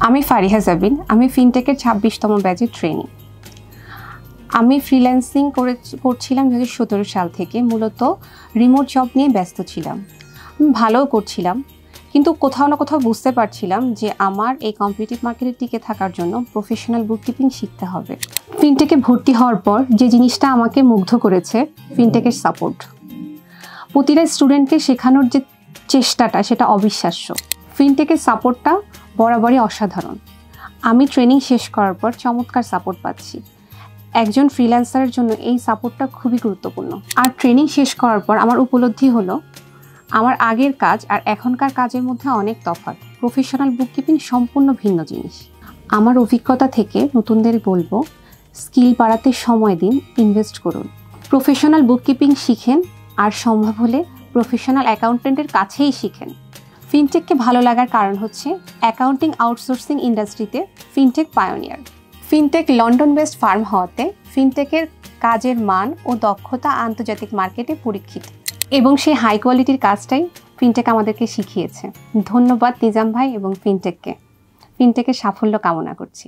আমি ফারিহা জাবিন, আমি ফিনটেকের ২৬তম ব্যাচের ট্রেনি। আমি ফ্রিল্যান্সিং করছিলাম ২০১৭ সাল থেকে। মূলত রিমোট জব নিয়ে ব্যস্ত ছিলাম, ভালোও করছিলাম, কিন্তু কোথাও না কোথাও বুঝতে পারছিলাম যে আমার এই কম্পিটিটিভ মার্কেটে টিকে থাকার জন্য প্রফেশনাল বুককিপিং শিখতে হবে। ফিনটেকে ভর্তি হওয়ার পর যে জিনিসটা আমাকে মুগ্ধ করেছে, ফিনটেকের সাপোর্ট। প্রতিটা স্টুডেন্টকে শেখানোর যে চেষ্টাটা, সেটা অবিশ্বাস্য। ফিনটেকের সাপোর্টটা বরাবরই অসাধারণ। আমি ট্রেনিং শেষ করার পর চমৎকার সাপোর্ট পাচ্ছি। একজন ফ্রিল্যান্সারের জন্য এই সাপোর্টটা খুবই গুরুত্বপূর্ণ। আর ট্রেনিং শেষ করার পর আমার উপলব্ধি হলো আমার আগের কাজ আর এখনকার কাজের মধ্যে অনেক তফাৎ। প্রফেশনাল বুককিপিং সম্পূর্ণ ভিন্ন জিনিস। আমার অভিজ্ঞতা থেকে নতুনদের বলবো, স্কিল বাড়াতে সময় দিন, ইনভেস্ট করুন, প্রফেশনাল বুককিপিং শিখেন, আর সম্ভব হলে প্রফেশনাল অ্যাকাউন্টেন্টের কাছেই শিখেন। ফিনটেককে ভালো লাগার কারণ হচ্ছে অ্যাকাউন্টিং আউটসোর্সিং ইন্ডাস্ট্রিতে fintech pioneer. Fintech London based farm হওয়াতে ফিনটেকের কাজের মান ও দক্ষতা আন্তর্জাতিক মার্কেটে পরীক্ষিত, এবং সেই হাই কোয়ালিটির কাজটাই ফিনটেক আমাদেরকে শিখিয়েছে। ধন্যবাদ নিজাম ভাই এবং ফিনটেককে। ফিনটেকের সাফল্য কামনা করছি।